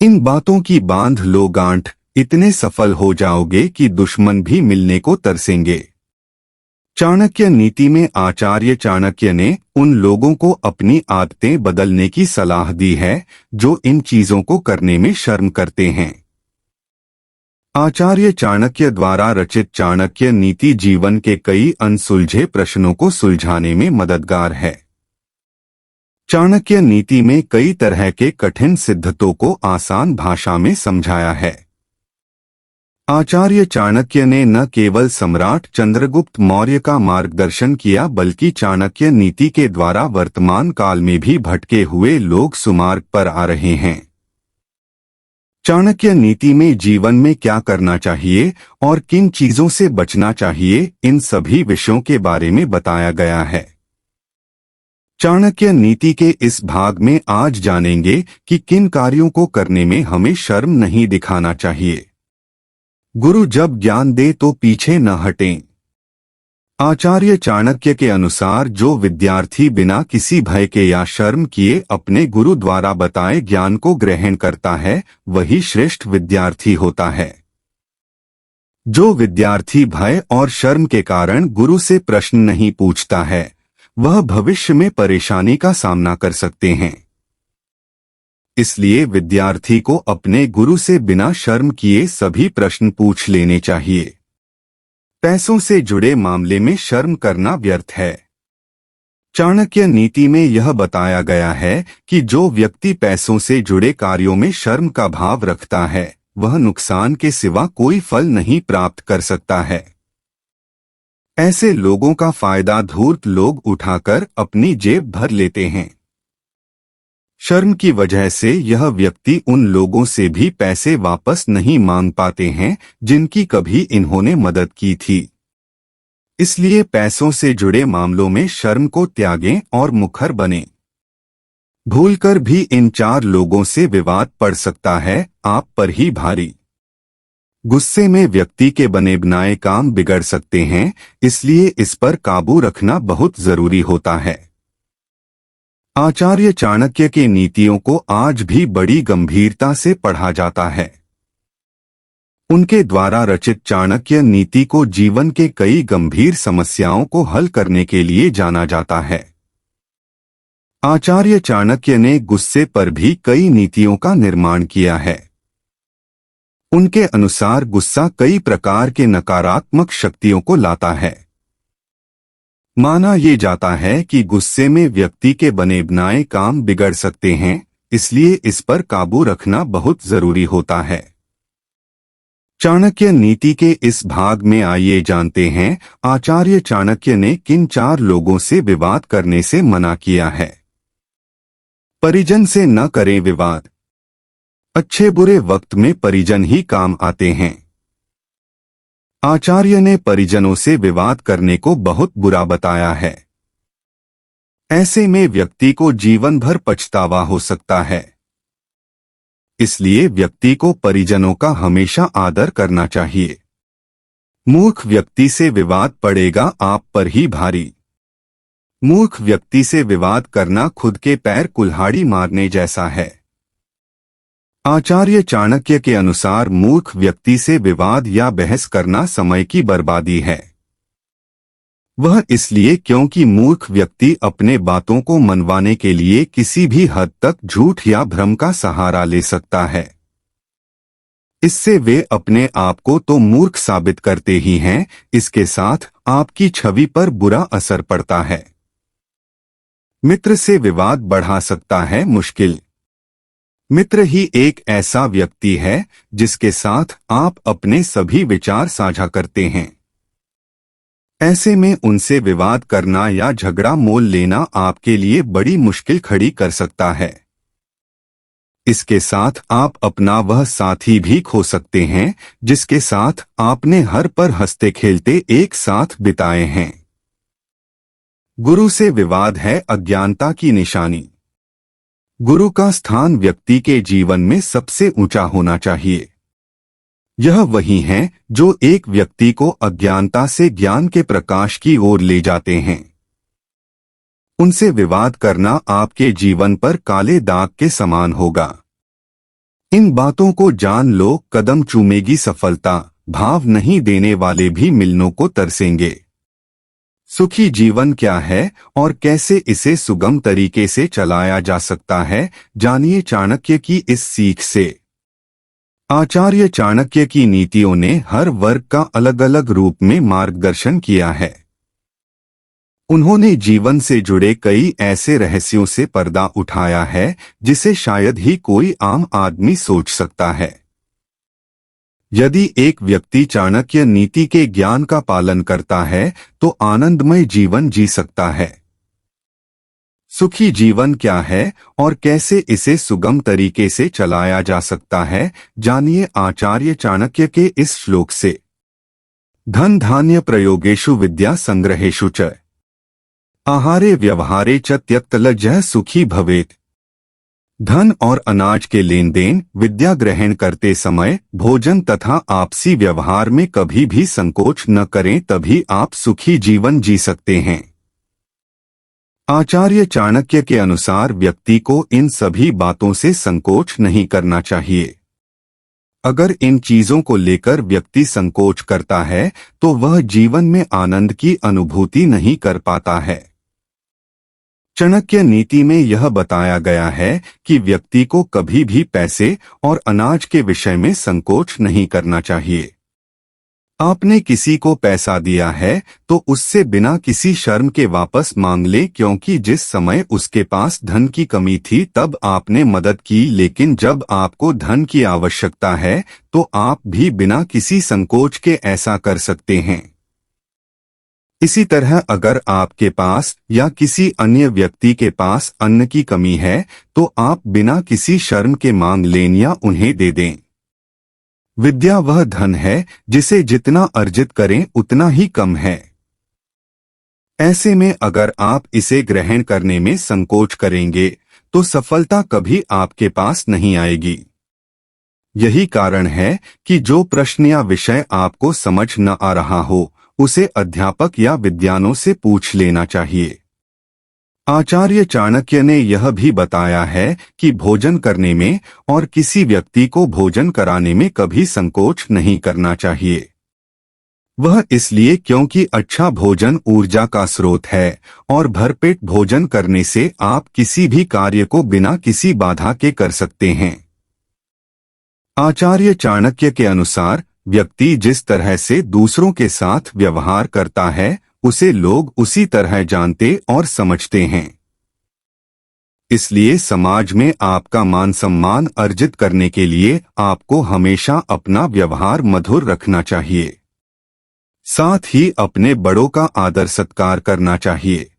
इन बातों की बांध लो गांठ, इतने सफल हो जाओगे कि दुश्मन भी मिलने को तरसेंगे। चाणक्य नीति में आचार्य चाणक्य ने उन लोगों को अपनी आदतें बदलने की सलाह दी है जो इन चीजों को करने में शर्म करते हैं। आचार्य चाणक्य द्वारा रचित चाणक्य नीति जीवन के कई अनसुलझे प्रश्नों को सुलझाने में मददगार है। चाणक्य नीति में कई तरह के कठिन सिद्धांतों को आसान भाषा में समझाया है। आचार्य चाणक्य ने न केवल सम्राट चंद्रगुप्त मौर्य का मार्गदर्शन किया बल्कि चाणक्य नीति के द्वारा वर्तमान काल में भी भटके हुए लोग सुमार्ग पर आ रहे हैं। चाणक्य नीति में जीवन में क्या करना चाहिए और किन चीजों से बचना चाहिए, इन सभी विषयों के बारे में बताया गया है। चाणक्य नीति के इस भाग में आज जानेंगे कि किन कार्यों को करने में हमें शर्म नहीं दिखाना चाहिए। गुरु जब ज्ञान दे तो पीछे न हटें। आचार्य चाणक्य के अनुसार जो विद्यार्थी बिना किसी भय के या शर्म किए अपने गुरु द्वारा बताए ज्ञान को ग्रहण करता है, वही श्रेष्ठ विद्यार्थी होता है। जो विद्यार्थी भय और शर्म के कारण गुरु से प्रश्न नहीं पूछता है, वह भविष्य में परेशानी का सामना कर सकते हैं। इसलिए विद्यार्थी को अपने गुरु से बिना शर्म किए सभी प्रश्न पूछ लेने चाहिए। पैसों से जुड़े मामले में शर्म करना व्यर्थ है। चाणक्य नीति में यह बताया गया है कि जो व्यक्ति पैसों से जुड़े कार्यों में शर्म का भाव रखता है, वह नुकसान के सिवा कोई फल नहीं प्राप्त कर सकता है। ऐसे लोगों का फायदा धूर्त लोग उठाकर अपनी जेब भर लेते हैं। शर्म की वजह से यह व्यक्ति उन लोगों से भी पैसे वापस नहीं मांग पाते हैं जिनकी कभी इन्होंने मदद की थी। इसलिए पैसों से जुड़े मामलों में शर्म को त्यागें और मुखर बनें। भूलकर भी इन 4 लोगों से विवाद पड़ सकता है आप पर ही भारी। गुस्से में व्यक्ति के बने बनाए काम बिगड़ सकते हैं, इसलिए इस पर काबू रखना बहुत जरूरी होता है। आचार्य चाणक्य के नीतियों को आज भी बड़ी गंभीरता से पढ़ा जाता है। उनके द्वारा रचित चाणक्य नीति को जीवन के कई गंभीर समस्याओं को हल करने के लिए जाना जाता है। आचार्य चाणक्य ने गुस्से पर भी कई नीतियों का निर्माण किया है। उनके अनुसार गुस्सा कई प्रकार के नकारात्मक शक्तियों को लाता है। माना ये जाता है कि गुस्से में व्यक्ति के बने बनाए काम बिगड़ सकते हैं, इसलिए इस पर काबू रखना बहुत जरूरी होता है। चाणक्य नीति के इस भाग में आइए जानते हैं आचार्य चाणक्य ने किन 4 लोगों से विवाद करने से मना किया है। परिजन से न करें विवाद। अच्छे बुरे वक्त में परिजन ही काम आते हैं। आचार्य ने परिजनों से विवाद करने को बहुत बुरा बताया है। ऐसे में व्यक्ति को जीवन भर पछतावा हो सकता है। इसलिए व्यक्ति को परिजनों का हमेशा आदर करना चाहिए। मूर्ख व्यक्ति से विवाद पड़ेगा आप पर ही भारी। मूर्ख व्यक्ति से विवाद करना खुद के पैर कुल्हाड़ी मारने जैसा है। आचार्य चाणक्य के अनुसार मूर्ख व्यक्ति से विवाद या बहस करना समय की बर्बादी है। वह इसलिए क्योंकि मूर्ख व्यक्ति अपने बातों को मनवाने के लिए किसी भी हद तक झूठ या भ्रम का सहारा ले सकता है। इससे वे अपने आप को तो मूर्ख साबित करते ही हैं, इसके साथ आपकी छवि पर बुरा असर पड़ता है। मित्र से विवाद बढ़ा सकता है मुश्किल। मित्र ही एक ऐसा व्यक्ति है जिसके साथ आप अपने सभी विचार साझा करते हैं। ऐसे में उनसे विवाद करना या झगड़ा मोल लेना आपके लिए बड़ी मुश्किल खड़ी कर सकता है। इसके साथ आप अपना वह साथी भी खो सकते हैं जिसके साथ आपने हर पल हंसते खेलते एक साथ बिताए हैं। गुरु से विवाद है अज्ञानता की निशानी। गुरु का स्थान व्यक्ति के जीवन में सबसे ऊंचा होना चाहिए। यह वही है जो एक व्यक्ति को अज्ञानता से ज्ञान के प्रकाश की ओर ले जाते हैं। उनसे विवाद करना आपके जीवन पर काले दाग के समान होगा। इन बातों को जान लो, कदम चूमेगी सफलता, भाव नहीं देने वाले भी मिलनों को तरसेंगे। सुखी जीवन क्या है और कैसे इसे सुगम तरीके से चलाया जा सकता है, जानिए चाणक्य की इस सीख से। आचार्य चाणक्य की नीतियों ने हर वर्ग का अलग अलग रूप में मार्गदर्शन किया है। उन्होंने जीवन से जुड़े कई ऐसे रहस्यों से पर्दा उठाया है जिसे शायद ही कोई आम आदमी सोच सकता है। यदि एक व्यक्ति चाणक्य नीति के ज्ञान का पालन करता है तो आनंदमय जीवन जी सकता है। सुखी जीवन क्या है और कैसे इसे सुगम तरीके से चलाया जा सकता है, जानिए आचार्य चाणक्य के इस श्लोक से। धन धान्य प्रयोगेषु विद्या संग्रहेषु च आहारे व्यवहारे च त्यक्तलज्जः सुखी भवेत्। धन और अनाज के लेन देन, विद्या ग्रहण करते समय, भोजन तथा आपसी व्यवहार में कभी भी संकोच न करें, तभी आप सुखी जीवन जी सकते हैं। आचार्य चाणक्य के अनुसार व्यक्ति को इन सभी बातों से संकोच नहीं करना चाहिए। अगर इन चीजों को लेकर व्यक्ति संकोच करता है तो वह जीवन में आनंद की अनुभूति नहीं कर पाता है। चाणक्य नीति में यह बताया गया है कि व्यक्ति को कभी भी पैसे और अनाज के विषय में संकोच नहीं करना चाहिए। आपने किसी को पैसा दिया है तो उससे बिना किसी शर्म के वापस मांग ले, क्योंकि जिस समय उसके पास धन की कमी थी तब आपने मदद की, लेकिन जब आपको धन की आवश्यकता है तो आप भी बिना किसी संकोच के ऐसा कर सकते हैं। इसी तरह अगर आपके पास या किसी अन्य व्यक्ति के पास अन्न की कमी है तो आप बिना किसी शर्म के मांग लें या उन्हें दे दें। विद्या वह धन है जिसे जितना अर्जित करें उतना ही कम है। ऐसे में अगर आप इसे ग्रहण करने में संकोच करेंगे तो सफलता कभी आपके पास नहीं आएगी। यही कारण है कि जो प्रश्न या विषय आपको समझ न आ रहा हो उसे अध्यापक या विद्वानों से पूछ लेना चाहिए। आचार्य चाणक्य ने यह भी बताया है कि भोजन करने में और किसी व्यक्ति को भोजन कराने में कभी संकोच नहीं करना चाहिए। वह इसलिए क्योंकि अच्छा भोजन ऊर्जा का स्रोत है और भरपेट भोजन करने से आप किसी भी कार्य को बिना किसी बाधा के कर सकते हैं। आचार्य चाणक्य के अनुसार व्यक्ति जिस तरह से दूसरों के साथ व्यवहार करता है उसे लोग उसी तरह जानते और समझते हैं। इसलिए समाज में आपका मान सम्मान अर्जित करने के लिए आपको हमेशा अपना व्यवहार मधुर रखना चाहिए। साथ ही अपने बड़ों का आदर सत्कार करना चाहिए।